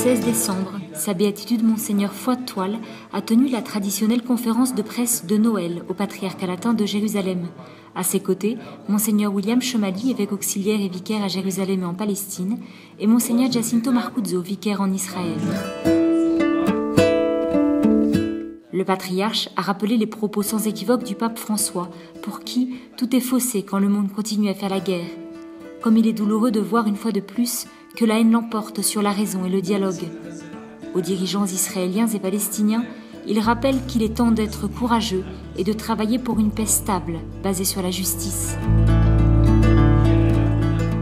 16 décembre, sa béatitude Monseigneur Foy de Toile a tenu la traditionnelle conférence de presse de Noël au patriarcat latin de Jérusalem. À ses côtés, Monseigneur William Chomali, évêque auxiliaire et vicaire à Jérusalem et en Palestine, et Monseigneur Giacinto Marcuzzo, vicaire en Israël. Le patriarche a rappelé les propos sans équivoque du pape François, pour qui tout est faussé quand le monde continue à faire la guerre. Comme il est douloureux de voir une fois de plus que la haine l'emporte sur la raison et le dialogue. Aux dirigeants israéliens et palestiniens, il rappelle qu'il est temps d'être courageux et de travailler pour une paix stable, basée sur la justice.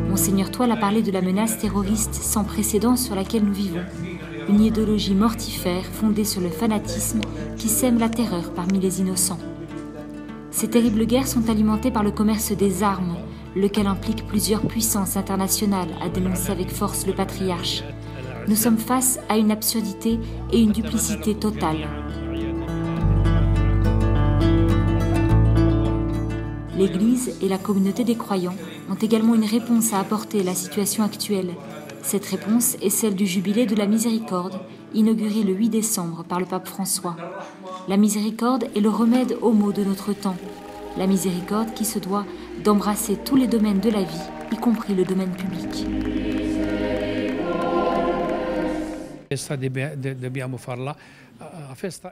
Monseigneur Toile a parlé de la menace terroriste sans précédent sur laquelle nous vivons. Une idéologie mortifère fondée sur le fanatisme qui sème la terreur parmi les innocents. Ces terribles guerres sont alimentées par le commerce des armes, lequel implique plusieurs puissances internationales, a dénoncé avec force le patriarche. Nous sommes face à une absurdité et une duplicité totale. L'Église et la communauté des croyants ont également une réponse à apporter à la situation actuelle. Cette réponse est celle du jubilé de la miséricorde, inauguré le 8 décembre par le pape François. La miséricorde est le remède aux maux de notre temps. La miséricorde qui se doit d'embrasser tous les domaines de la vie, y compris le domaine public.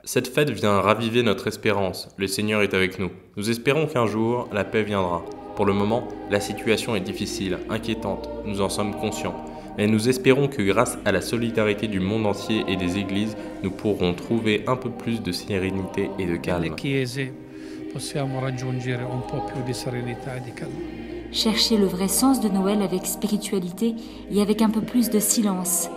Cette fête vient raviver notre espérance. Le Seigneur est avec nous. Nous espérons qu'un jour, la paix viendra. Pour le moment, la situation est difficile, inquiétante, nous en sommes conscients. Mais nous espérons que grâce à la solidarité du monde entier et des églises, nous pourrons trouver un peu plus de sérénité et de calme. Chercher le vrai sens de Noël avec spiritualité et avec un peu plus de silence.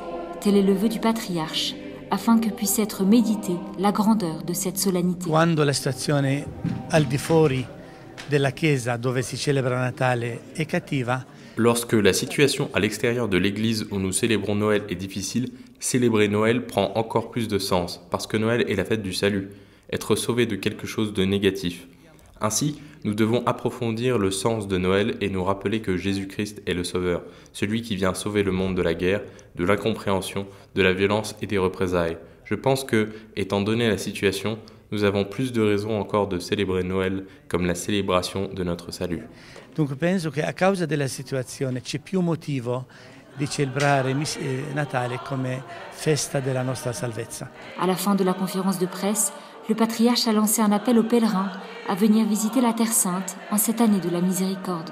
Tel est le vœu du patriarche, afin que puisse être méditée la grandeur de cette solennité. Quando la situazione al di fuori della chiesa dove si celebra Natale è cattiva, lorsque la situation à l'extérieur de l'église où nous célébrons Noël est difficile, célébrer Noël prend encore plus de sens, parce que Noël est la fête du salut, être sauvé de quelque chose de négatif. Ainsi, nous devons approfondir le sens de Noël et nous rappeler que Jésus-Christ est le Sauveur, celui qui vient sauver le monde de la guerre, de l'incompréhension, de la violence et des représailles. Je pense que, étant donné la situation, nous avons plus de raisons encore de célébrer Noël comme la célébration de notre salut. Donc penso che a causa della situazione c'è più motivo di celebrare Natale come festa della nostra salvezza. À la fin de la conférence de presse, le patriarche a lancé un appel aux pèlerins à venir visiter la Terre Sainte en cette année de la miséricorde.